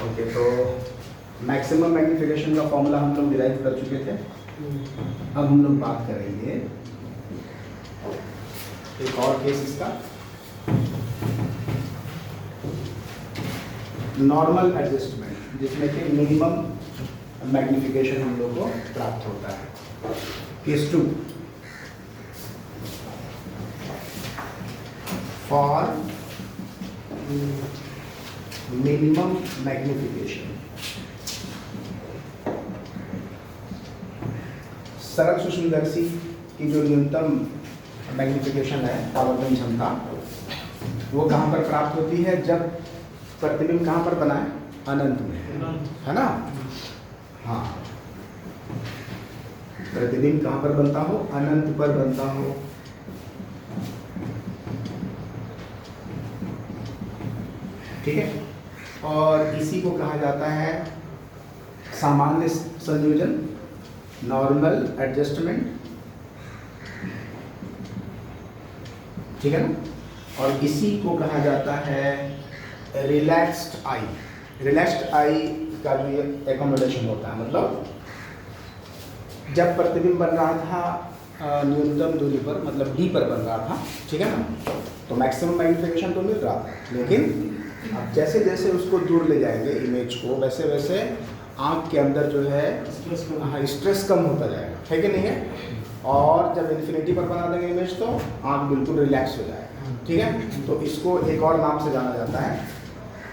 Okay, तो maximum magnification का formula हम लोग डिराइव कर चुके थे। अब हम लोग बात करेंगे एक और केस इसका, नॉर्मल एडजस्टमेंट, जिसमें कि मिनिमम मैग्नीफिकेशन हम लोग को प्राप्त होता है। केस 2, फॉर मिनिमम मैग्नीफिकेशन, सरल सूक्ष्मदर्शी की जो न्यूनतम मैग्नीफिकेशन है, आवर्धन क्षमता, वो कहाँ पर प्राप्त होती है? जब प्रतिबिंब कहाँ पर बना है? अनंत में, है ना? हाँ, प्रतिबिंब कहाँ पर बनता हो? अनंत पर बनता हो। ठीक है, और इसी को कहा जाता है सामान्य संयोजन, नॉर्मल एडजस्टमेंट। ठीक है ना? और इसी को कहा जाता है रिलैक्स्ड आई। रिलैक्स्ड आई का जो एकोमोडेशन होता है, मतलब जब प्रतिबिंब बन रहा था न्यूनतम दूरी पर, मतलब डी पर बन रहा था, ठीक है ना, तो मैक्सिमम मैग्नीफिकेशन तो मिल रहा था, लेकिन अब जैसे जैसे उसको दूर ले जाएंगे इमेज को, वैसे वैसे आँख के अंदर जो है स्ट्रेस कम होता जाएगा, है कि नहीं है? और जब इन्फिनिटी पर बना देंगे इमेज तो आँख बिल्कुल रिलैक्स हो जाएगा। ठीक है, तो इसको एक और नाम से जाना जाता है।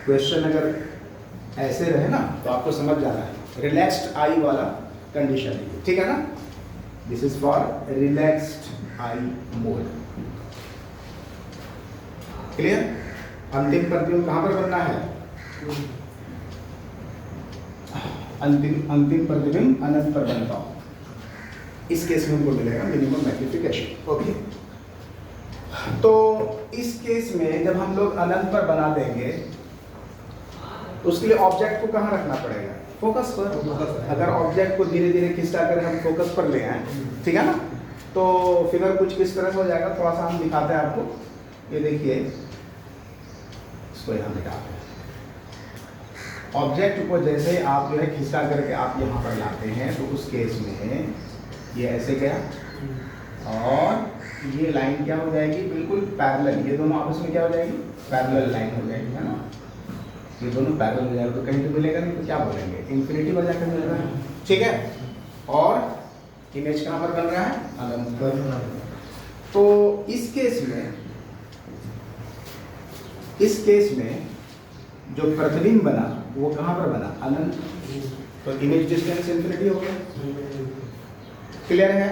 क्वेश्चन अगर ऐसे रहे ना तो आपको समझ जाना है, रिलैक्स्ड आई वाला कंडीशन है। ठीक है ना? This is for relaxed I mode. Clear? अंतिम प्रतिबिंब कहाँ पर बनना है? अंतिम प्रतिबिंब अनंत पर बनता हो। इस केस में हमको मिलेगा मिनिमम मैग्नीफिकेशन। ओके, तो इस केस में जब हम लोग अनंत पर बना देंगे, उसके लिए ऑब्जेक्ट को कहाँ रखना पड़ेगा? फोकस पर। अगर ऑब्जेक्ट को धीरे धीरे खिंचा कर हम फोकस पर ले आए, ठीक है ना, तो फिगर कुछ किस तरह से हो जाएगा, थोड़ा सा हम दिखाते हैं आपको। ये देखिए, इसको यहाँ दिखाते हैं। ऑब्जेक्ट को जैसे आप जो है खिंचा करके आप यहाँ पर लाते हैं, तो उस केस में ये ऐसे गया और ये लाइन क्या हो जाएगी? बिल्कुल पैरेलल। ये दोनों आपस में क्या हो जाएगी? पैरेलल लाइन हो जाएगी, है ना? ये दोनों पैरेलल हो जाएगा, तो कहीं तो मिलेगा नहीं, तो क्या बोलेंगे? इन्फिनिटी पर जाकर मिल रहा है। ठीक है, और इमेज कहाँ पर बन रहा है? अनंत पर। तो इस केस में जो प्रतिबिंब बना वो कहाँ पर बना? अनंत। तो इमेज डिस्टेंस इन्फिनिटी हो गया। क्लियर है?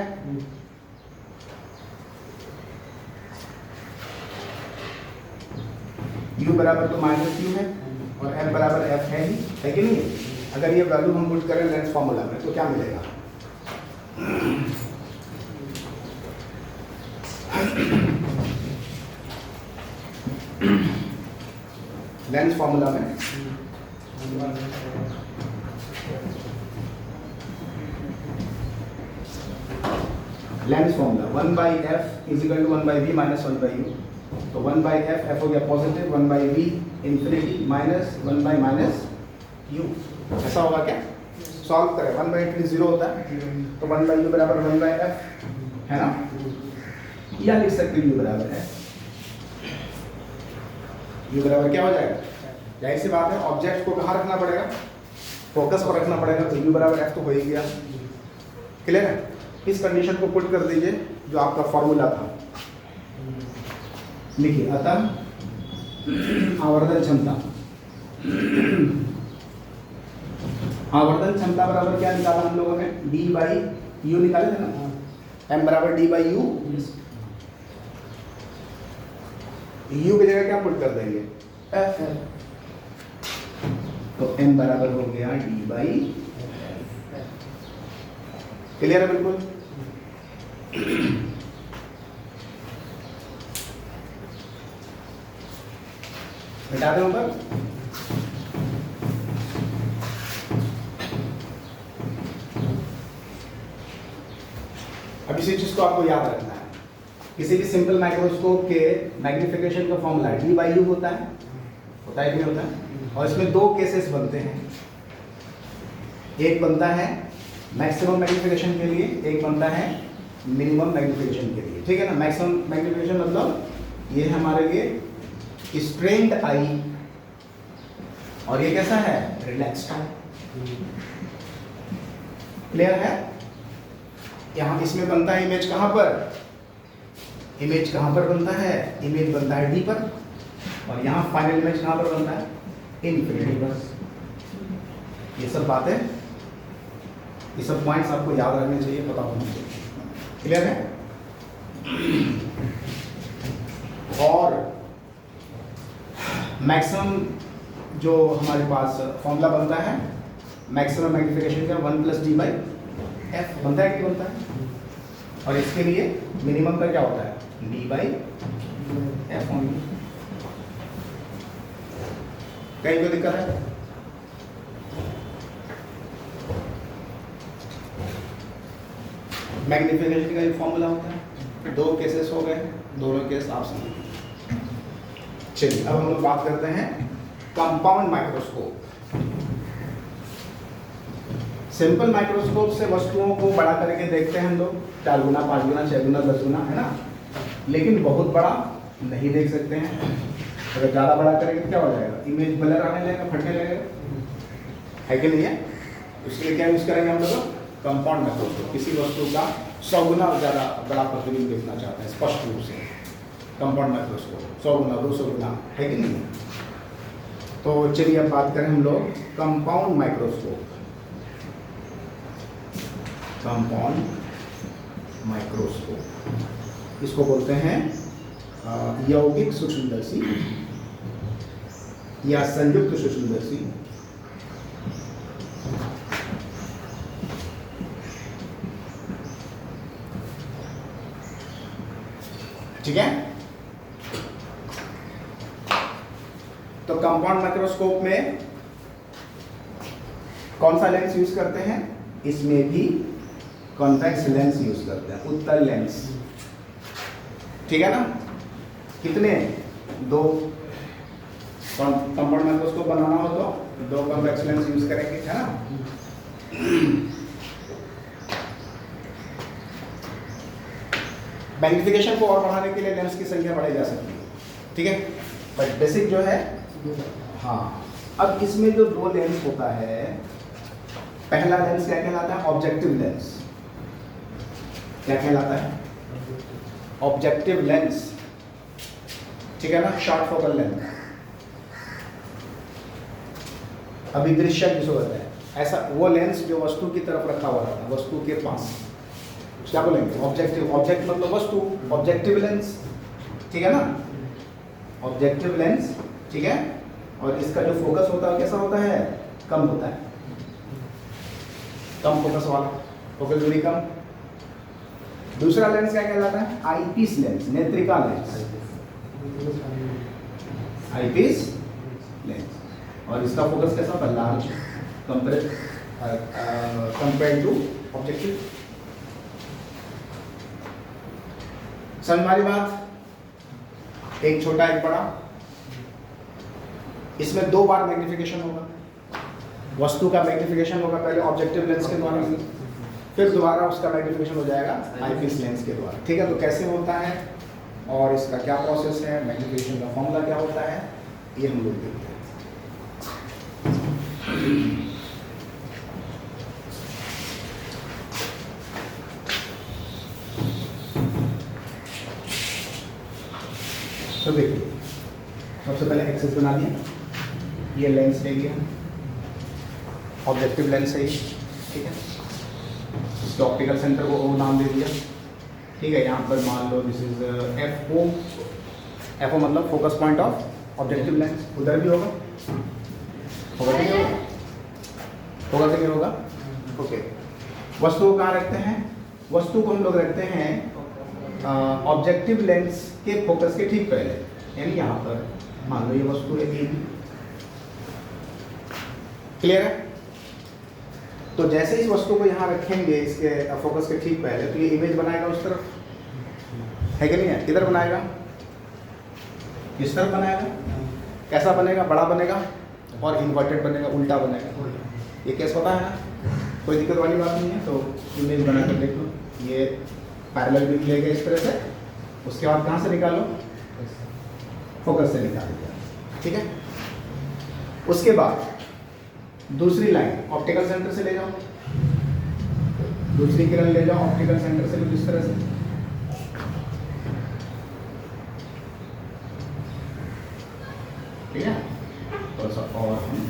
u बराबर तो माइनस यू है और f बराबर f है ही, है कि नहीं? अगर ये वैल्यू हम पुट करें लेंस फॉर्मूला में तो क्या मिलेगा? लेंस फॉर्मूला में lens formula 1/f is equal to 1/v minus 1/u। तो 1/f, f हो गया positive, 1/v infinity minus 1/-u। ऐसा होगा क्या? सॉल्व करें, 1/2 0 होता है, तो 1/u बराबर 1/f, है ना? या लिख सकते u बराबर है, u बराबर क्या हो जाएगा? जाहिर सी बात है, ऑब्जेक्ट को कहाँ रखना पड़ेगा? फोकस पर रखना पड़ेगा, तो u बराबर f तो हो ही गया। क्लियर है? इस कंडीशन को पुट कर दीजिए जो आपका फॉर्मूला था। लिखिए, अतः आवर्धन क्षमता, आवर्धन क्षमता बराबर क्या निकाला हम लोगों ने? d/u निकाले थे ना, m बराबर d/u। u की जगह क्या पुट कर देंगे? f। तो m बराबर हो गया d/f। क्लियर है? बिल्कुल। मिटा दें ऊपर। अब इसी चीज को आपको याद रखना है। किसी भी सिंपल माइक्रोस्कोप के मैग्नीफिकेशन का फॉर्मूला d/u होता है, होता है कि नहीं होता है? और इसमें दो केसेस बनते हैं, एक बनता है मैक्सिमम मैग्नीफिकेशन के लिए, एक बनता है मिनिमम मैग्नीफिकेशन के लिए, ठीक है ना। मैक्सिमम मैग्नीफिकेशन मतलब ये है हमारे लिए स्ट्रेन्ड आई, और ये कैसा है, रिलैक्स्ड आई। क्लियर है? यहाँ इसमें बनता है इमेज कहाँ पर, इमेज कहाँ पर बनता है, इमेज बनता है डी पर, और यहाँ फाइनल इमेज कहाँ पर बनता है, इन्फिनिटी पर। ये सब बातें, ये सब पॉइंट्स आपको याद रखने चाहिए, पता होना चाहिए। क्लियर है? और मैक्सिमम जो हमारे पास फॉर्मूला बनता है मैक्सिमम मैग्नीफिकेशन का 1+d/f बनता है कि बनता है, और इसके लिए मिनिमम का क्या होता है, d/f ओनली। कहीं कोई दिक्कत है? मैग्नीफिकेशन का एक फॉर्मूला होता है, दो केसेस हो गए, दोनों केस आप समझिए। चलिए अब हम लोग बात करते हैं कंपाउंड माइक्रोस्कोप। सिंपल माइक्रोस्कोप से वस्तुओं को बड़ा करके देखते हैं हम लोग, 4 गुना 5 गुना 6 गुना 10 गुना, है ना, लेकिन बहुत बड़ा नहीं देख सकते हैं। अगर ज़्यादा बड़ा करेंगे तो क्या हो जाएगा, इमेज ब्लर आने लगेगा, फटने लगेगा, है कि नहीं है? उसके लिए क्या यूज़ करेंगे हम लोग, कंपाउंड माइक्रोस्कोप। किसी वस्तु का 100 गुना ज़्यादा बड़ा प्रतिबिंब देखना चाहते हैं स्पष्ट रूप से, कंपाउंड माइक्रोस्कोप 100 गुना 200 गुना, है कि नहीं? तो चलिए अब बात करें हम लोग कंपाउंड माइक्रोस्कोप। कंपाउंड माइक्रोस्कोप इसको बोलते हैं यौगिक सूक्ष्मदर्शी या संयुक्त सूक्ष्मदर्शी। ठीक है? तो कंपाउंड माइक्रोस्कोप में कौन सा लेंस यूज करते हैं, इसमें भी कॉन्वेक्स लेंस यूज करते हैं, उत्तल लेंस, ठीक है ना। कितने, 2। कंपाउंड माइक्रोस्कोप बनाना हो तो 2 कॉन्वेक्स लेंस यूज करेंगे, है ना। मैग्नीफिकेशन को और बढ़ाने के लिए लेंस की संख्या बढ़ाई जा सकती है, ठीक है, बट बेसिक जो है, हाँ। अब इसमें जो 2 लेंस होता है, पहला लेंस क्या कहलाता है, ऑब्जेक्टिव लेंस। क्या कहलाता है, ऑब्जेक्टिव लेंस, ठीक है ना, शॉर्ट फोकल लेंथ। अभिदृश्यक जिसको कहते हैं, ऐसा वो लेंस जो वस्तु की तरफ रखा हुआ रहता है, वस्तु के पास, क्या बोलेंगे, ऑब्जेक्टिव। ऑब्जेक्ट मतलब वस्तु, ऑब्जेक्टिव लेंस, ठीक है ना, ऑब्जेक्टिव लेंस, ठीक है। और इसका जो फोकस होता है कैसा होता है, कम होता है, कम फोकस वाला, फोकस दूरी कम। दूसरा लेंस क्या कहलाता है, आईपीस लेंस, नेत्रिका लेंस, आईपीस लेंस, और इसका फोकस कैसा होता है, लार्ज कंपेयर टू ऑब्जेक्टिव। समझ वाली बात, एक छोटा एक बड़ा। इसमें 2 बार मैग्नीफिकेशन होगा, वस्तु का मैग्नीफिकेशन होगा पहले ऑब्जेक्टिव लेंस के द्वारा, फिर दोबारा उसका मैग्नीफिकेशन हो जाएगा आईपीस लेंस के द्वारा, ठीक है। तो कैसे होता है और इसका क्या प्रोसेस है, मैग्नीफिकेशन का फॉर्मूला क्या होता है, ये हम लोग देखते हैं। तो देखिए, सबसे पहले एक्सेस बना लिया, ये लेंस ले लिया, ऑब्जेक्टिव लेंस है ये, ठीक है। इसके ऑप्टिकल सेंटर को ओ नाम दे दिया, ठीक है। यहाँ पर मान लो दिस इज एफओ, एफओ मतलब focus point of objective lens. उधर भी होगा, होगा कि नहीं होगा, होगा कि नहीं होगा, ओके। वस्तु को कहाँ रखते हैं, वस्तु को हम लोग रखते हैं ऑब्जेक्टिव लेंस के फोकस के ठीक पहले, यानी यहाँ पर मान लो ये वस्तु है ए, क्लियर है। तो जैसे इस वस्तु को यहाँ रखेंगे इसके फोकस के ठीक पहले, तो ये इमेज बनाएगा उस तरफ, है कि नहीं है, किधर बनाएगा, किस तरफ बनाएगा, कैसा बनेगा, बड़ा बनेगा और इन्वर्टेड बनेगा, उल्टा बनेगा। ये केस होता है ना, कोई दिक्कत वाली बात नहीं है। तो इमेज बना कर देख लो, ये पैरेलल भी मिलेगा इस तरह से। उसके बाद कहाँ से निकालो, फोकस से निकाल दिया, ठीक है। उसके बाद दूसरी लाइन ऑप्टिकल सेंटर से ले जाओ, दूसरी किरण ले जाओ ऑप्टिकल सेंटर से कुछ इस तरह से, ठीक है। थोड़ा सा और हम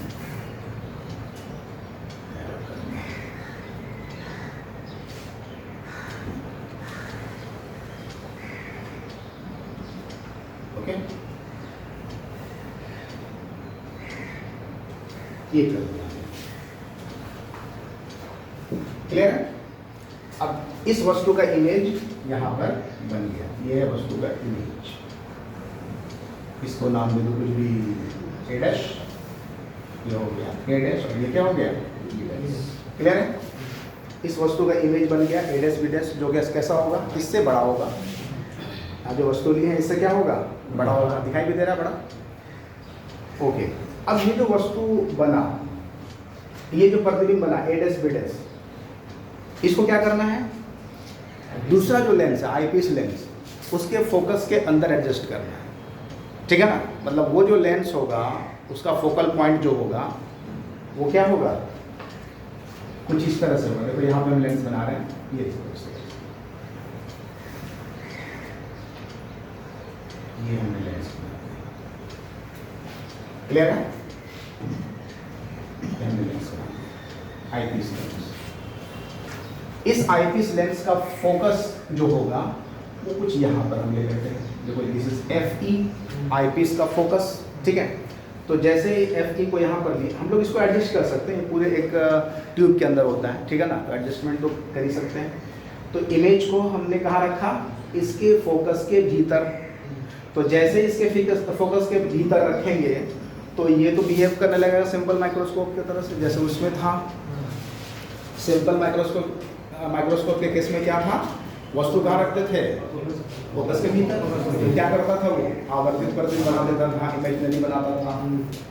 ओके, ये कर दिया, क्लियर है। अब इस वस्तु का इमेज यहां पर बन गया, ये है वस्तु का इमेज। इसको नाम दे दो कुछ भी, ए डैश, ये हो गया ए डैश, और ये क्या हो गया, क्लियर है। इस वस्तु का इमेज बन गया ए डैश बी डैश, जो कि कैसा होगा, इससे बड़ा होगा। जो वस्तु ली है इससे क्या होगा, बड़ा होगा। दिखाई भी दे रहा है बड़ा, ओके। अब ये जो वस्तु बना, ये जो प्रतिबिंब बना ए डैश बी डैश, इसको क्या करना है, दूसरा जो लेंस है आईपीस लेंस, उसके फोकस के अंदर एडजस्ट करना है, ठीक है ना। मतलब वो जो लेंस होगा उसका फोकल पॉइंट जो होगा वो क्या होगा, कुछ इस तरह से होगा। देखो यहाँ पे हम लेंस बना रहे हैं, ये हमने लेंस बना, क्लियर है। हमने लेंस बना आईपीस लेंस। इस आईपीस लेंस का फोकस जो होगा वो कुछ यहाँ पर हम ले लेते हैं। देखो this is F E, eyepiece का फोकस, ठीक है। तो जैसे एफ ई को यहाँ पर लिए, हम लोग इसको एडजस्ट कर सकते हैं, पूरे एक ट्यूब के अंदर होता है, ठीक है ना, तो एडजस्टमेंट तो कर ही सकते हैं। तो इमेज को हमने कहाँ रखा, इसके फोकस के भीतर। तो जैसे इसके फोकस के भीतर रखेंगे तो ये तो बिहेव करने लगेगा सिंपल माइक्रोस्कोप की तरह से, जैसे उसमें था। सिंपल माइक्रोस्कोप के केस में क्या था, वस्तु कहाँ रखते थे, फोकस के भीतर। तो क्या करता था वो, आवर्तित प्रतिबिंब बना देता था, इमेजिनरी बनाता था,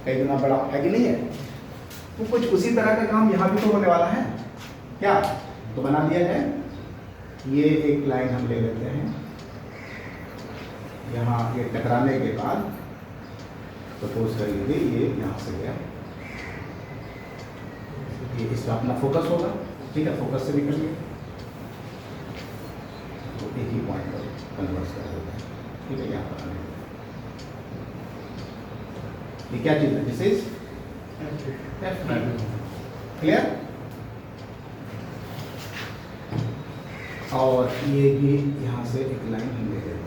कई गुना बड़ा, है कि नहीं है। तो कुछ उसी तरह का काम यहाँ भी तो होने वाला है, क्या तो बना दिया जाए। ये एक लाइन हम ले लेते हैं, यहाँ ये टकराने के बाद सपोज करिए ये यहाँ से गया, ये इसका अपना फोकस होगा, ठीक है। फोकस से भी कर लिया तो एक ही पॉइंट पर कन्वर्ट कर देता है, ठीक है। यहाँ पर आने ये क्या चीज़ है, दिस इज क्लियर। और ये भी यहाँ से एक लाइन हम ले लेते हैं।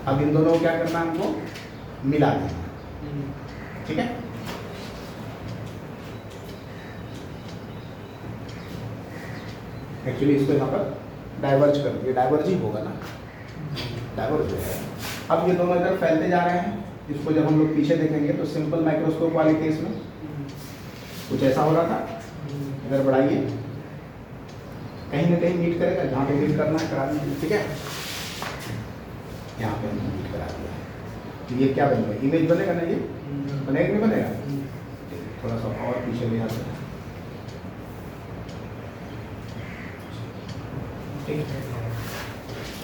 अब इन दोनों को क्या करना है, हमको मिला देना, ठीक है। एक्चुअली इसको यहाँ पर डाइवर्ज कर दिया, डाइवर्ज ही होगा ना, डाइवर्ज है। अब ये दोनों इधर फैलते जा रहे हैं। इसको जब हम लोग पीछे देखेंगे तो सिंपल माइक्रोस्कोप वाले केस में कुछ ऐसा हो रहा था। इधर बढ़ाइए, कहीं ना कहीं मीट करेगा, जहाँ पे मीट करना है करा दीजिए, ठीक है। यहाँ पे हमने मीट करा दिया। तो ये क्या बनेगा, इमेज बनेगा ना, ये बनेगा कि नहीं बनेगा। थोड़ा सा और पीछे ले आते हैं, ठीक है।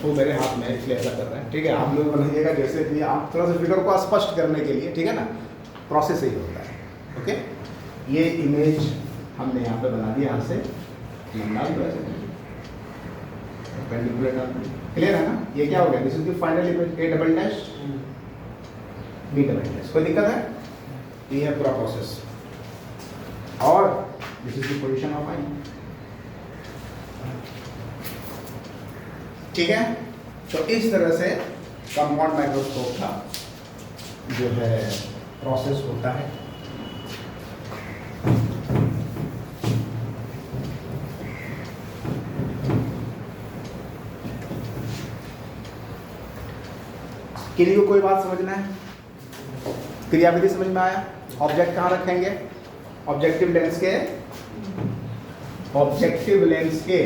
वो मेरे हाथ में इसलिए ऐसा कर रहे हैं, ठीक है। आप लोग बनाइएगा जैसे भी, आप थोड़ा सा फिगर को स्पष्ट करने के लिए, ठीक है ना, प्रोसेस यही होता है, ओके। ये इमेज हमने यहाँ पे बना दिया, यहाँ से क्लियर है ना। ये क्या हो गया, this is the final image, A double dash B double dash. कोई दिक्कत है, ये है पूरा प्रोसेस। और this is the position of eye, ठीक है। तो इस तरह से कंपाउंड माइक्रोस्कोप का जो है प्रोसेस होता है। क्रिया को कोई बात समझना है, क्रियाविधि समझ में आया। ऑब्जेक्ट कहाँ रखेंगे, ऑब्जेक्टिव लेंस के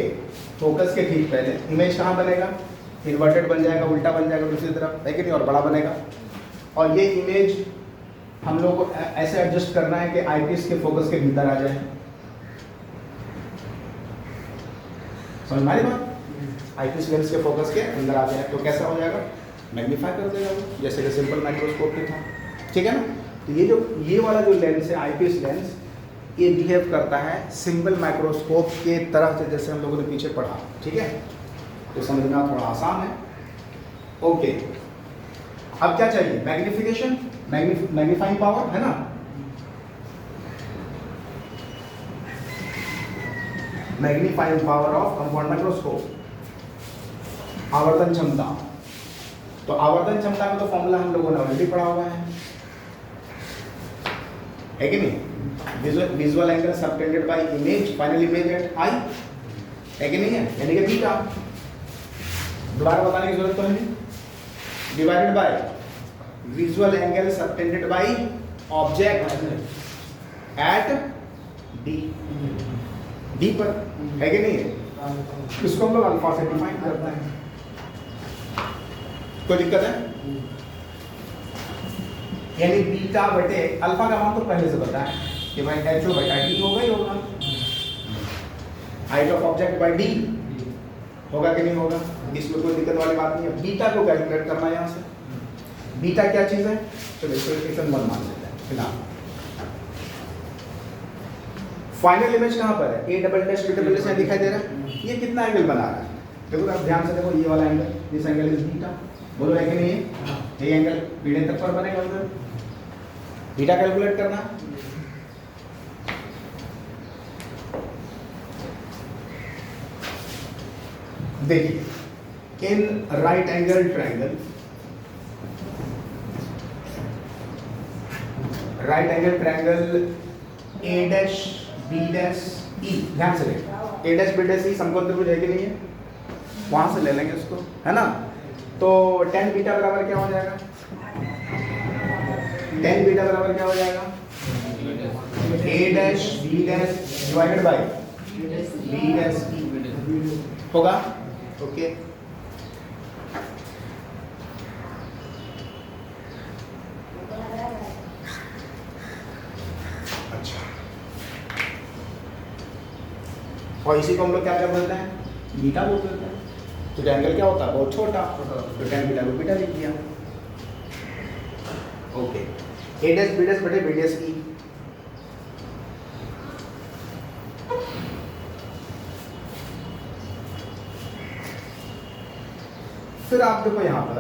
फोकस के ठीक पहले इमेज कहाँ बनेगा, इन्वर्टेड बन जाएगा, उल्टा बन जाएगा दूसरी तरफ, है कि नहीं, और बड़ा बनेगा। और ये इमेज हम लोग को ऐसे एडजस्ट करना है कि आईपीस के फोकस के भीतर आ जाए। समझ में आ रही बात? आईपीस लेंस के फोकस के अंदर आ जाए तो कैसा हो जाएगा, मैग्नीफाई कर देगा वो, जैसे कि सिंपल माइक्रोस्कोप में था। ठीक है ना? तो ये वाला जो लेंस है आईपीस लेंस, ये बिहेव करता है सिंगल माइक्रोस्कोप के तरह से, जैसे हम लोगों ने पीछे पढ़ा। ठीक है, तो समझना थोड़ा आसान है। ओके, अब क्या चाहिए, मैग्निफिकेशन, मैग्नीफाइंग पावर, है ना? Magnifying power of compound microscope, आवर्धन क्षमता। तो आवर्धन क्षमता का तो फॉर्मूला हम लोगों ने ऑलरेडी पढ़ा हुआ है कि नहीं? Visual angle subtended by image, final image at eye, है कि नहीं है? यानी कि बीटा, दोबारा बताने की जरूरत तो नहीं, divided by visual angle subtended by object at D पर, है कि नहीं है? इसको हम लोग अल्फा से डिफाइन करते हैं। कोई दिक्कत है? यानी बीटा बटे अल्फा का मान तो पहले से पता है कि भाई एच ओ बटा डी होगा ही होगा, height of object by D होगा कि नहीं होगा, इसमें कोई दिक्कत वाली बात नहीं है। बीटा को कैलकुलेट करना है यहाँ से। बीटा क्या चीज है? चलो इसको इक्वेशन 1 मान लेते हैं फिलहाल। फाइनल इमेज कहाँ पर है? A double dash B double dash दिखाई दे रहा है। ये कितना एंगल बना रहा है? देखो आप ध्यान से देखो, ये वाला angle, this angle is beta, बोलो है कि नहीं है? ये एंगल बीटा तक पर बनेगा, उधर बीटा कैलकुलेट करना। देखिए, in right angle triangle, right angle triangle A dash B dash E, ध्यान से देखिए, A dash B dash E समकोण त्रिभुज है कि नहीं है? वहां से ले लेंगे उसको, है ना? तो tan बीटा बराबर क्या हो जाएगा? tan बीटा बराबर क्या हो जाएगा? a dash b dash divided by b dash e होगा। ओके, अच्छा, और इसी को हम लोग क्या बोलते हैं? बीटा बोलते हैं। तो एंगल क्या होता है? बहुत छोटा, तो tan बीटा को बीटा लिख दिया। Okay, a dash b dash बटे b डैश e, फिर आप देखो यहां पर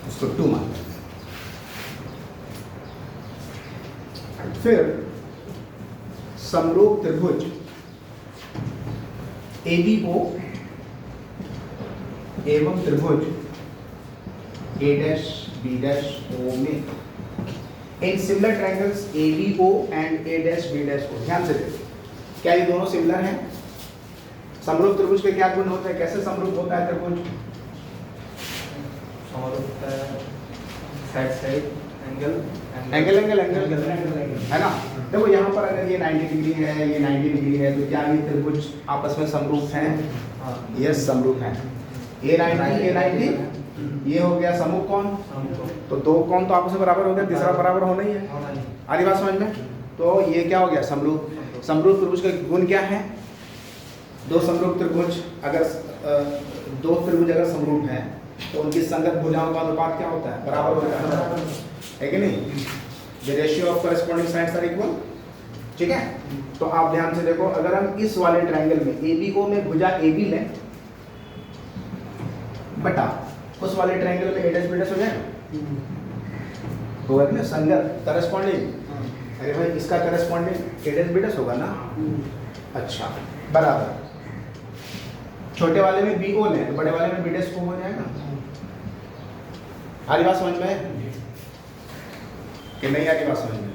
उसको 2 मानते हैं। फिर समरूप त्रिभुज ABO एवं त्रिभुज A dash B dash O में in similar triangles ABO and A dash B dash O, ध्यान से देखिए, क्या ये दोनों सिमिलर हैं? समरूप त्रिभुज के क्या गुण होते हैं? कैसे समरूप होता है त्रिभुज? साइड साइड एंगल है ना? देखो यहाँ पर अगर ये 90 डिग्री है, ये 90 डिग्री है, तो क्या ये त्रिभुज आपस में समरूप हैं? यस, समरूप हैं। ये 90, ये हो गया समूह कोण, तो दो कोण तो आपस में बराबर हो गया, तीसरा बराबर होना ही है। आ रही बात समझ में? तो ये क्या हो गया? समरूप। समरूप त्रिभुज का गुण क्या है? दो समरूप त्रिभुज अगर दो त्रिभुज अगर समरूप हैं तो उनकी संगत भुजाओं का अनुपात क्या होता है? बराबर होता है कि नहीं? The ratio of corresponding sides are equal। ठीक है, तो आप ध्यान से देखो, अगर हम इस वाले ट्रायंगल में ABO में भुजा AB लें बटा उस वाले ट्रायंगल में A डैश B डैश हो जाएगा, होगा कि ना? संगत, करस्पॉन्डिंग। अरे भाई, इसका corresponding A dash B dash होगा ना? अच्छा, बराबर। छोटे वाले में BO लें तो बड़े वाले में B डैश O हो जाएगा। आ रही बात समझ में कि नहीं? आ रही बात समझ में?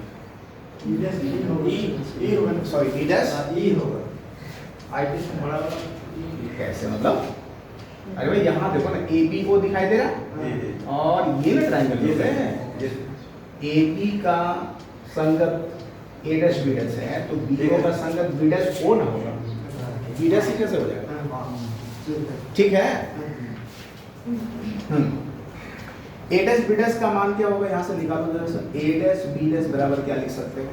सॉरी, E डैश E होगा, IT से बड़ा कैसे? मतलब अरे भाई यहाँ देखो ना, ABO दिखाई दे रहा है और ये ना ट्रायंगल है, AB का संगत ए डैश बी डैश है तो बी ओ का संगत बी डैश ओ ना होगा, बी डैश ही कैसे हो जाएगा? ठीक है। ए डैश बी डैश का मान क्या होगा, यहाँ से निकालो जरा सर। ए डैश बी डैश बराबर क्या लिख सकते हो?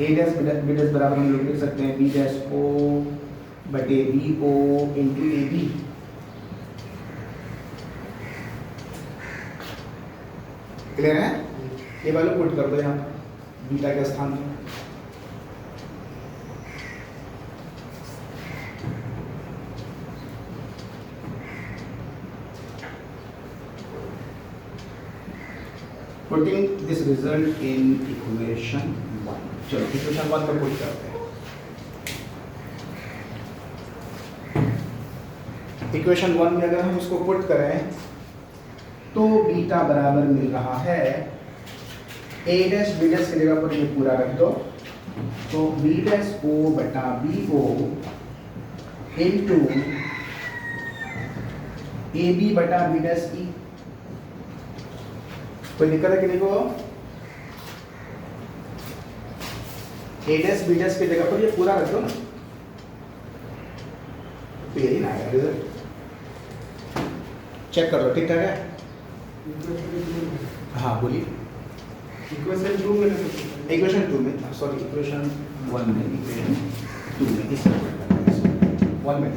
ए डैश बी डैश बराबर हम लोग लिख सकते हैं बी डैश ओ बटे B O into A B. Clear है? ये वैल्यू पुट कर दो यहाँ पर बीटा के स्थान पर। Putting this result in equation 1. चलो इक्वेशन 1 पर पुट करते हैं। इक्वेशन 1 में अगर हम उसको पुट करें तो बीटा बराबर मिल रहा है ए डैश बी डैश की जगह पर ये पूरा रख दो तो बी डैश ओ बटा B O into A B बटा बी डैश ई। कोई दिक्कत है कि नहीं? को ए डैश बी डैश की जगह पर ये पूरा रख दो ना, तो यही ना आएगा रिजल्ट। चेक कर लो ठीक ठाक है? हाँ बोलिए। इक्वेशन 2 में, इक्वेशन 2 में, सॉरी इक्वेशन 1 में, इक्वेशन 2 में, इस 1 में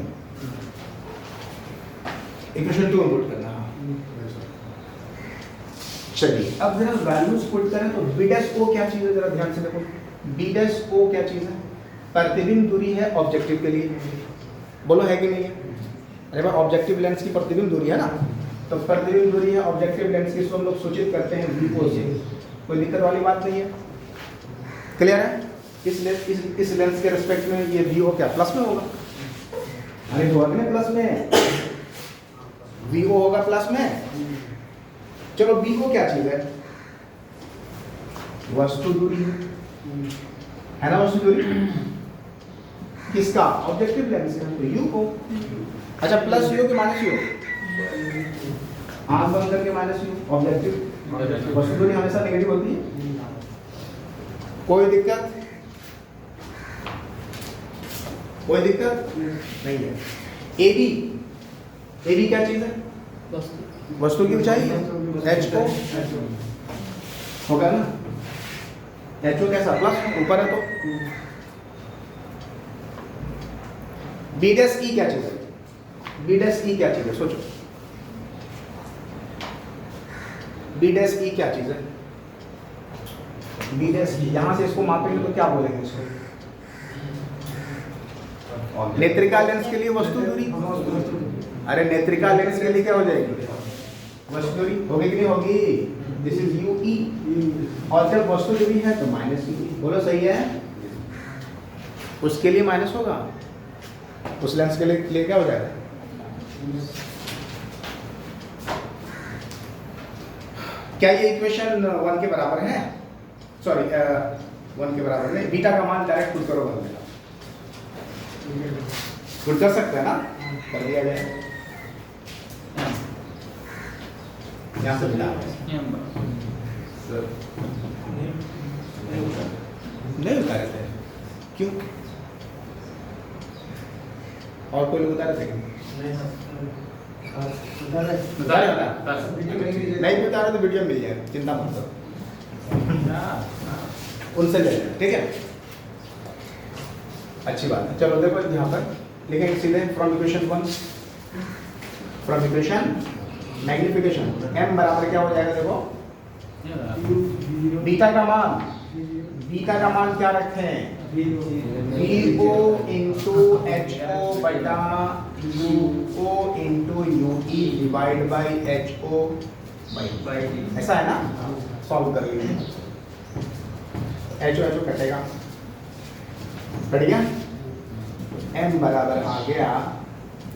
इक्वेशन 2 में पुट करना। हाँ चलिए अब जरा वैल्यूज पुट करें तो बी डैश ओ क्या चीज है, जरा ध्यान से देखो। बी डैश ओ क्या चीज है? प्रतिबिंब दूरी है ऑब्जेक्टिव के लिए, बोलो है कि नहीं है? अरे भाई ऑब्जेक्टिव लेंस की प्रतिबिंब दूरी है ना, तो प्रतिबिंब दूरी है ऑब्जेक्टिव लेंस की, इसको हम लोग सूचित करते हैं वी ओ से। कोई दिक्कत वाली बात नहीं है? क्लियर है? इस लेंस के रिस्पेक्ट में ये वी ओ क्या प्लस में होगा? अरे तो अगले प्लस में वी ओ होगा प्लस में। चलो बी ओ क्या चीज है? वस्तु दूरी है ना, वस्तु दूरी किसका? ऑब्जेक्टिव लेंस का, तो यू को। अच्छा प्लस यू के माइनस यू, आंख बंद करके माइनस यू, ऑब्जेक्टिव वस्तु दूरी हमेशा नेगेटिव होती है। कोई दिक्कत? कोई दिक्कत नहीं है। ए बी क्या चीज है? वस्तु की ऊंचाई एच ओ होगा ना, एच ओ कैसा? प्लस ऊपर है तो। बी डैश ई क्या चीज है? बी डैश ई क्या चीज है? सोचो, बी डैश ई क्या चीज है? बी डैश ई, यहां से इसको मापेंगे तो क्या बोलेंगे इसको? नेत्रिका लेंस के लिए वस्तु दूरी। अरे नेत्रिका लेंस के लिए क्या हो जाएगी? वस्तु दूरी होगी कि नहीं होगी? दिस इज यू ई, और जब वस्तु दूरी है तो माइनस यू। बोलो सही है? उसके लिए माइनस होगा, उस लेंस के लिए क्या हो जाएगा? क्या ये इक्वेशन 1 के बराबर है? सॉरी 1 के बराबर नहीं, बीटा का मान डायरेक्ट पुट करो 1 में, पुट कर सकते हैं ना? कर दिया जाए, यहाँ से मिला सर नहीं उतारे थे, क्यों? और कोई लोग उतारे थे क्या? नहीं उतारे तो वीडियो मिल जाएगा, चिंता मत करो, उनसे ले लेना, ठीक है? अच्छी बात है। चलो देखो यहाँ पर लिखेंगे सीधे from equation 1, from equation magnification m बराबर क्या हो जाएगा? देखो बीटा का मान क्या रखते हैं? V O into H O बटा U O into U E divide by H O by, ऐसा है ना? सॉल्व कर लीजिए, एच ओ कटेगा, कट गया। m बराबर आ गया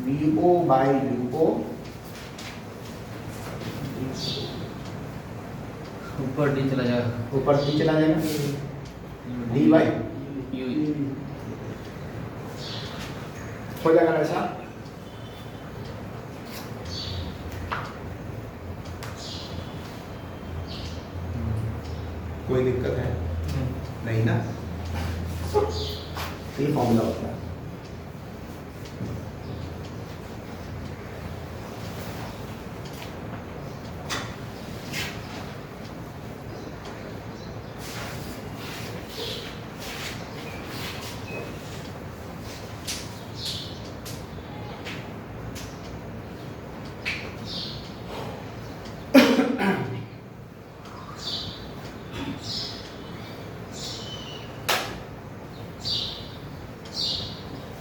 वी ओ बाई यू ओ, ऊपर डी चला जाएगा, डी बाई यू हो जाएगा ऐसा। कोई दिक्कत है? तो ये फॉर्मूला होता है।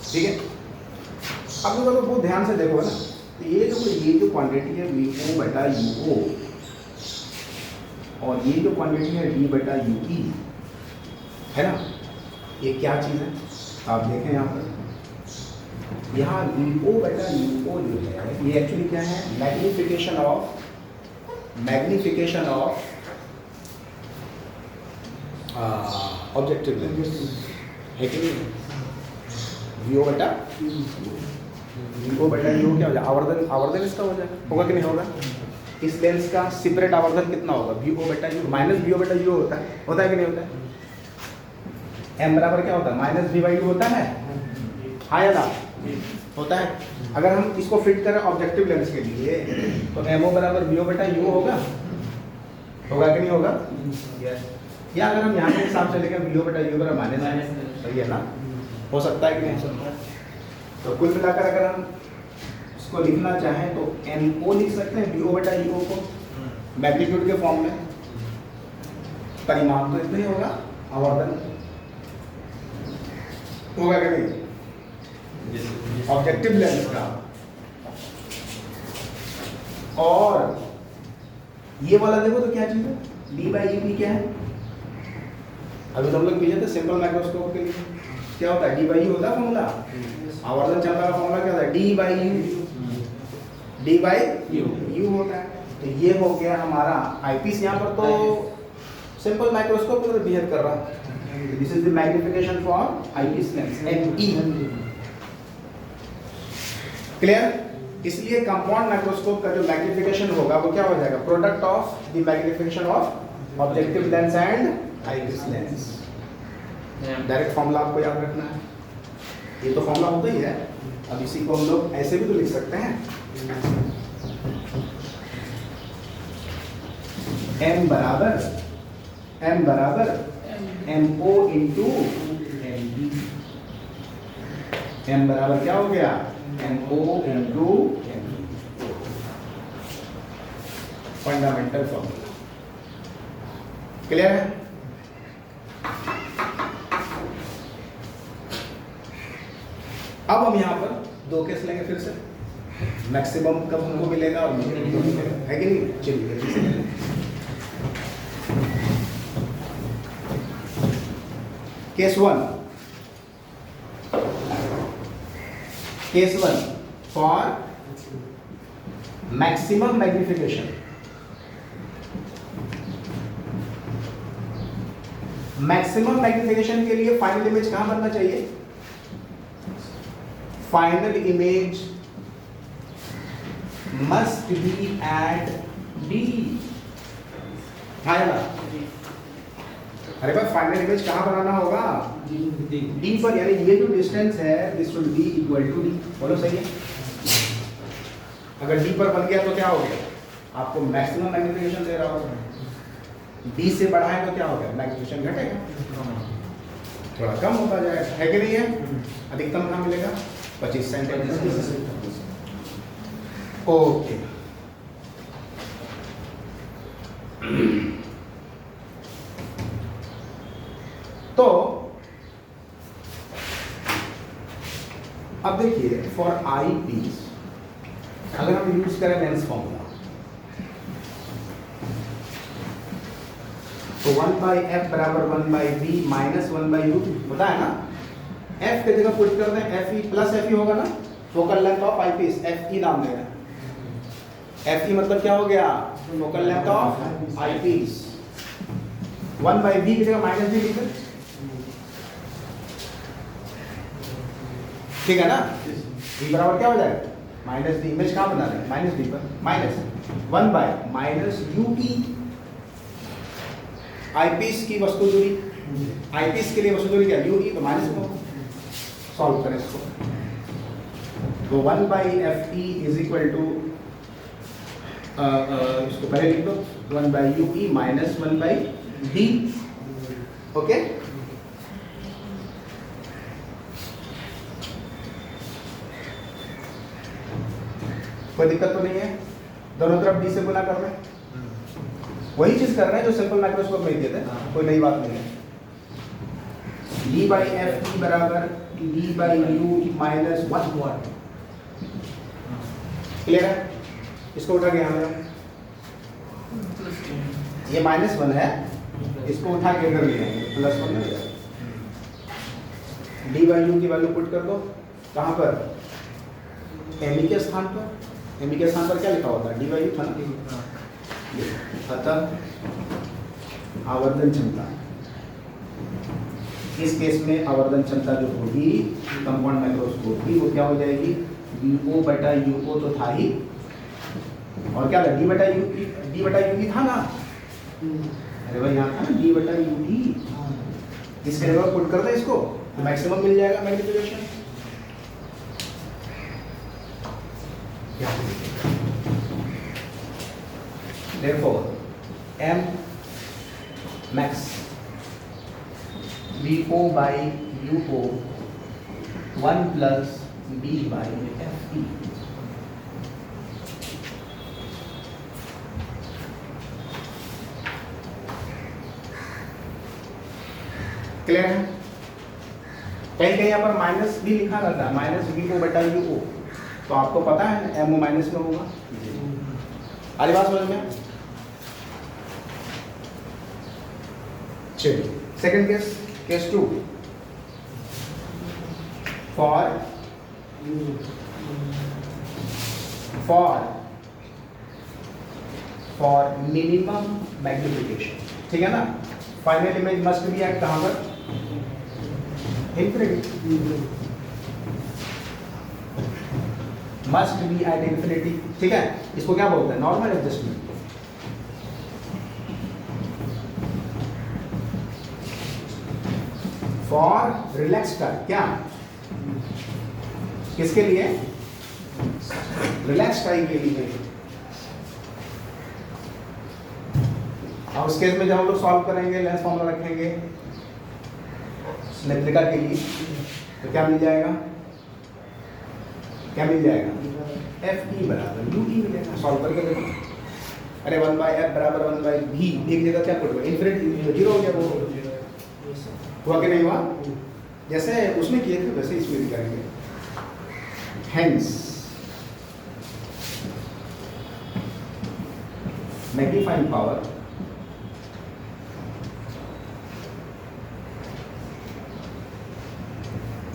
ठीक है, अब लोग बहुत ध्यान से देखो ना, तो ये जो क्वांटिटी है वी ओ बटा यू ओ और ये जो क्वांटिटी है डी बटा यू ई है ना, ये क्या चीज़ है आप देखें यहाँ पर, यहाँ वी ओ बटा यू ओ जो है ये एक्चुअली क्या है, मैग्निफिकेशन ऑफ ऑब्जेक्टिव लेंस है कि नहीं। वी ओ बटा यू क्या हो जाएगा, आवर्धन इसका हो जाएगा, होगा कि नहीं होगा। इस लेंस का सेपरेट आवर्धन कितना होगा, वी ओ बटा यू माइनस वी ओ बटा यू होता है कि नहीं होता है। एम बराबर क्या होता है, माइनस वी बाई यू होता है, हाँ या ना होता है। अगर हम इसको फिट करें ऑब्जेक्टिव लेंस के लिए तो एम ओ बराबर वी ओ बटा यू होगा कि नहीं होगा। या अगर हम यहाँ के हिसाब से लिखें वी ओ बटा यू बराबर माइनस, सही है ना, हो सकता है कि नहीं हो सकता है। तो कुल मिलाकर अगर हम इसको लिखना चाहें तो एम ओ लिख सकते हैं वी ओ बटा यू को मैग्नीट्यूड के फॉर्म में, परिमाण तो इतना ही होगा, आवर्धन होगा कि नहीं ऑब्जेक्टिव लेंस का। और ये वाला देखो तो क्या चीज है, डी बाई यू क्या है, अभी तो हम लोग पीछे थे सिंपल माइक्रोस्कोप के लिए क्या होता है, डी बाई यू होता है फॉर्मूला, आवर्धन क्षमता का फॉर्मूला क्या होता है, डी बाई यू होता है। तो ये हो गया हमारा आईपीस। यहाँ पर तो सिंपल माइक्रोस्कोप की तरह बिहेव कर रहा है। This is the magnification for eyepiece lens ME, clear. इसलिए कंपाउंड माइक्रोस्कोप का जो मैग्निफिकेशन होगा वो क्या हो जाएगा, product of the magnification of objective lens and eyepiece lens. Direct formula आपको याद रखना है, ये तो फॉर्मूला होता ही है। अब इसी को हम लोग ऐसे भी तो लिख सकते हैं, m बराबर mo इंटू m बराबर क्या हो गया, mo into fundamental formula. Clear है। अब हम यहाँ पर दो केस लेंगे फिर से, मैक्सिमम कब हमको मिलेगा और मिनिमम कब मिलेगा, है कि नहीं। चलिए case one for maximum magnification. Maximum magnification के लिए फाइनल इमेज कहां बनना चाहिए, final image must be at D, है ना। अरे भाई फाइनल इमेज कहां बनाना होगा, डी पर, यानी ये जो डिस्टेंस है this will be equal to D. बोलो सही है। अगर डी पर बन गया तो क्या हो गया, आपको मैक्सिमम मैग्निफिकेशन दे रहा होगा। डी से बढ़ा है तो क्या हो गया, मैग्निफिकेशन घटेगा, थोड़ा कम होता जाएगा, है कि नहीं है। अधिकतम कहाँ मिलेगा, 25 सेंटीमीटर। ओके, तो अब देखिए फॉर आई पीस अगर हम यूज करें लेंस फॉर्मूला तो 1/f बराबर 1/v माइनस 1/u होता है ना। f की जगह पुट कर दें fe प्लस fe होगा ना, focal length of eyepiece fe नाम देना। fe मतलब क्या हो गया, focal length of eyepiece. 1/v की जगह माइनस v लिख दें, ठीक है ना। v बराबर क्या हो जाएगा, माइनस डी। इमेज कहाँ बना रहे हैं, माइनस डी पर, minus 1 minus you E eyepiece की वस्तु दूरी, आईपीस के लिए वस्तु दूरी क्या, यू ई, तो माइनस को सॉल्व करें इसको। तो 1/FE इज इक्वल टू, इसको पहले लिख दो, 1/UE माइनस 1/D। ओके, कोई दिक्कत तो नहीं है? दोनों तरफ D से गुना कर रहे हैं, वही चीज कर रहे हैं जो सिंपल माइक्रोस्कोप में दिए थे, कोई नई बात नहीं है। D/FE बराबर D/U माइनस 1। क्लियर है? इसको उठा के यहाँ रखो। ये -1 है, इसको उठा के इधर ले आएंगे, +1 हो जाएगा। D/U की वैल्यू पुट कर दो, कहाँ पर? Me के स्थान पर। Me के स्थान पर क्या लिखा होता है? D/U था ना। अतः आवर्धन क्षमता, इस केस में आवर्धन क्षमता जो होगी कंपाउंड माइक्रोस्कोप की, वो क्या हो जाएगी? UO/UO तो था ही, और क्या था? D/U था ना। अरे भाई यहाँ था ना D/UD, इसके जगह पुट कर दे इसको, तो मैक्सिमम मिल जाएगा magnification. Therefore, M max VO/UO 1 plus B/FE। Clear है? कहीं कहीं यहाँ पर माइनस भी लिखा रहता है, -VO/UO, तो आपको पता है MO माइनस में होगा। अरे बात समझ में? चलिए second case, case 2। For minimum magnification, ठीक है ना? Final image must be at कहाँ पर? Infinity. Must be at infinity, ठीक है? इसको क्या बोलते हैं? Normal adjustment. For relax type, क्या? किसके लिए? रिलैक्स टाइप के लिए। और उस केस में जब हम लोग सॉल्व करेंगे, लेंस फॉर्मूला रखेंगे नेत्रिका के लिए, तो क्या मिल जाएगा? क्या मिल जाएगा? FE बराबर UD मिलेगा। सॉल्व करके देखो। अरे 1/F बराबर 1/B, एक जगह क्या पुट हुआ? इनफिनिटी 0 हो गया। वो हुआ कि नहीं हुआ? जैसे उसमें किए थे वैसे इसमें भी करेंगे। Hence magnifying power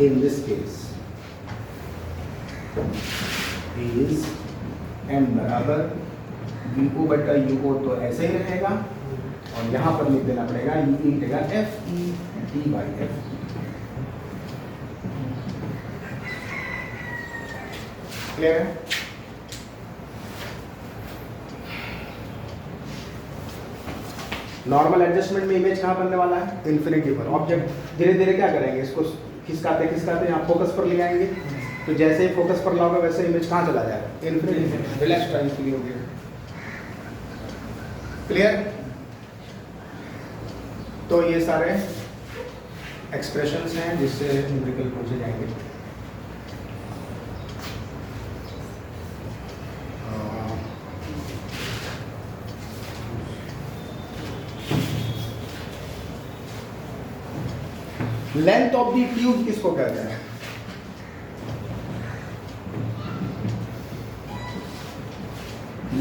in this case is M बराबर VO/UO, तो ऐसे ही रहेगा, और यहाँ पर लिख देना पड़ेगा UE मिलेगा FE D/F। क्लियर है? नॉर्मल एडजस्टमेंट में इमेज कहाँ बनने वाला है? इन्फिनिटी पर। ऑब्जेक्ट धीरे धीरे क्या करेंगे? इसको खिसकाते खिसकाते यहाँ फोकस पर ले आएंगे, तो जैसे ही फोकस पर लाओगे वैसे इमेज कहाँ चला जाएगा? इन्फिनिटी। रिलैक्स टाइम के लिए हो गया। क्लियर? तो ये सारे एक्सप्रेशंस हैं जिससे न्यूमेरिकल पूछे जाएंगे। लेंथ ऑफ द ट्यूब किसको कहते हैं?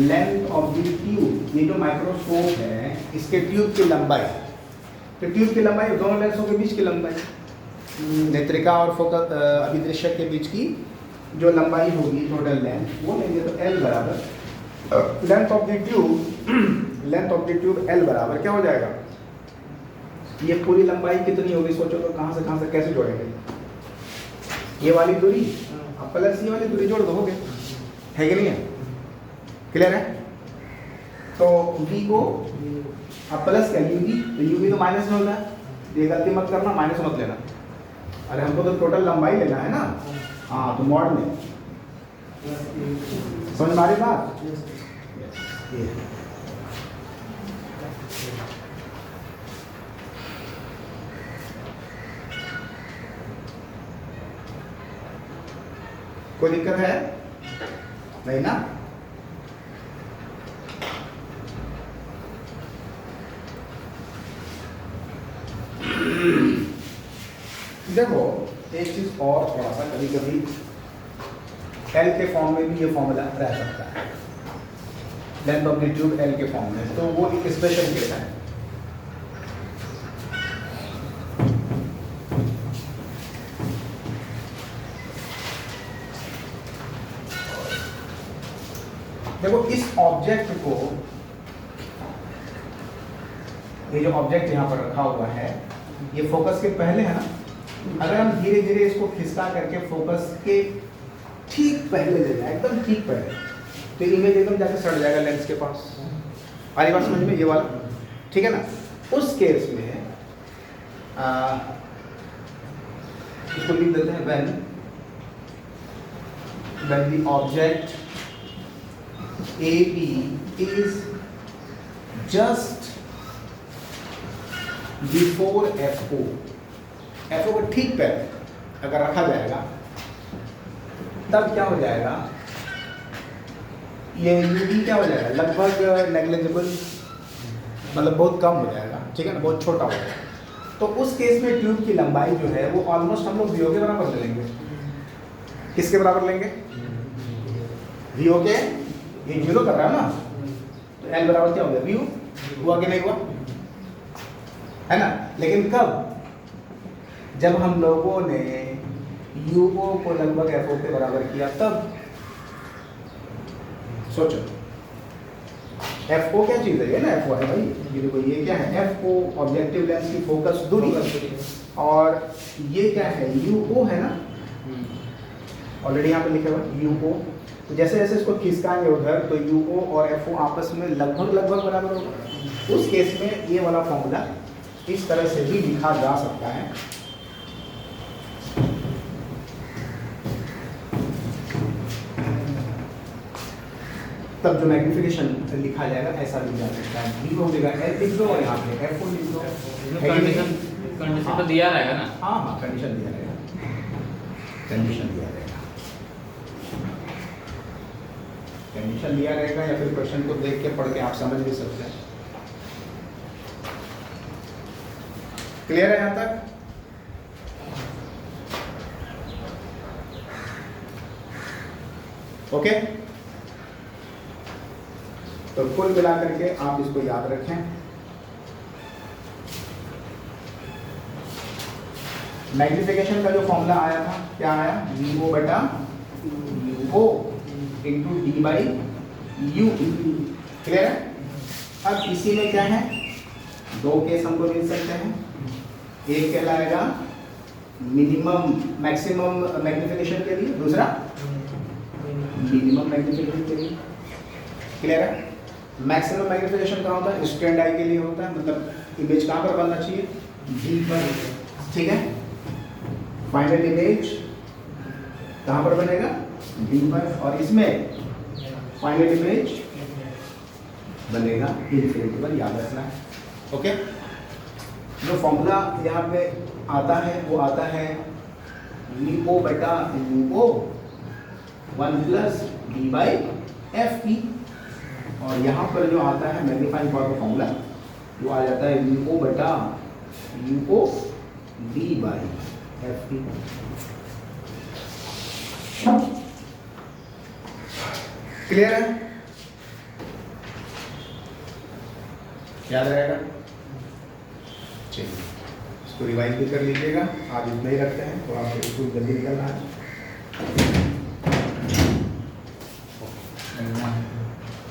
लेंथ ऑफ द ट्यूब, ये जो माइक्रोस्कोप है इसके ट्यूब की लंबाई, तो ट्यूब की लंबाई दोनों लेंसों के बीच की लंबाई, नेत्रिका और फोकस अभिदृश्यक के बीच की जो लंबाई होगी, टोटल लेंथ, वो लेंगे। तो L बराबर length of the tube, length of the tube L बराबर क्या हो जाएगा? ये पूरी लंबाई कितनी होगी सोचो तो, कहाँ से कैसे जोड़ेंगे? ये वाली दूरी अब प्लस ये वाली दूरी जोड़ दो, हो गए, है कि नहीं है? क्लियर है? तो V को अब प्लस क्या UV, तो UV तो माइनस में होता है, ये गलती मत करना, माइनस मत लेना। अरे हमको तो टोटल लंबाई लेना है ना। हाँ तो मॉड में समझ में आ रही बात। ये कोई दिक्कत है नहीं ना। देखो एक चीज और थोड़ा सा कभी कभी एल के फॉर्म में भी ये फॉर्मूला रह सकता है, length of the tube L के फॉर्म में, तो वो एक स्पेशल केस है। देखो इस ऑब्जेक्ट को, ये जो ऑब्जेक्ट यहाँ पर रखा हुआ है ये फोकस के पहले है ना, अगर हम धीरे धीरे इसको खिसका करके फोकस के ठीक पहले ले जाए, एकदम ठीक पहले, तो इमेज एकदम जाके सड़ जाएगा लेंस के पास। आ रही बात समझ में, ये वाला ठीक है ना। उस केस में इसको लिख देते हैं when the object AB is just before FO, FO को ठीक पहले अगर रखा जाएगा तब क्या हो जाएगा, ये UV क्या हो जाएगा, लगभग नेग्लिजिबल, मतलब बहुत कम हो जाएगा, ठीक है ना, बहुत छोटा हो जाएगा। तो उस केस में ट्यूब की लंबाई जो है वो ऑलमोस्ट हम लोग VO के बराबर ले लेंगे। किसके बराबर लेंगे, VO के, ये जीरो कर रहा है ना, तो L बराबर क्या हो गया, VO, हुआ कि नहीं हुआ, है ना। लेकिन कब, जब हम लोगों ने UO को लगभग FO के बराबर किया तब। सोचो FO क्या चीज़ है, ये ना FO है भाई, ये देखो ये क्या है, FO ऑब्जेक्टिव लेंस की फोकस दूरी, और ये क्या है, UO है ना, ऑलरेडी यहाँ पे लिखा हुआ UO। तो जैसे जैसे इसको खिसकाएंगे उधर तो UO और FO आपस में लगभग बराबर होगा। उस केस में ये वाला फॉर्मूला इस तरह से भी लिखा जा सकता है। तब जो मैग्निफिकेशन लिखा जाएगा ऐसा लिख जा सकता है, V हो जाएगा L लिख दो और यहाँ पे FO लिख दो। कंडीशन तो दिया रहेगा ना। हाँ हाँ कंडीशन दिया रहेगा, कंडीशन दिया रहेगा, कंडीशन दिया रहेगा, या फिर क्वेश्चन को देख के पढ़ के आप समझ भी सकते हैं। क्लियर है यहाँ तक? ओके, तो कुल मिलाकर के आप इसको याद रखें। मैग्निफिकेशन का जो फॉर्मूला आया था क्या आया, VO बटा UO into D by U। Clear है? अब इसी में क्या है, दो केस हमको मिल सकते हैं। एक कहलाएगा मिनिमम मैक्सिमम मैग्निफिकेशन के लिए, दूसरा मिनिमम मैग्निफिकेशन के लिए। क्लियर है? मैक्सिमम मैग्निफिकेशन कहाँ होता है, स्टैंड आई के लिए होता है, मतलब इमेज कहाँ पर बनना चाहिए, D पर, ठीक है। फाइनल इमेज कहाँ पर बनेगा, D पर, और इसमें फाइनल इमेज बनेगा इन्फिनिटी पर, याद रखना है। ओके, जो फॉर्मूला यहाँ पे आता है वो आता है VO बटा UO 1 plus D by FE, और यहाँ पर जो आता है मैग्नीफाइंग पावर का फॉर्मूला वो आ जाता है VO बटा UO D by FE। Clear है? याद रहेगा? चलिए इसको रिवाइज भी कर लीजिएगा। आज इतना ही रखते हैं, तो आपको स्कूल जल्दी निकलना है।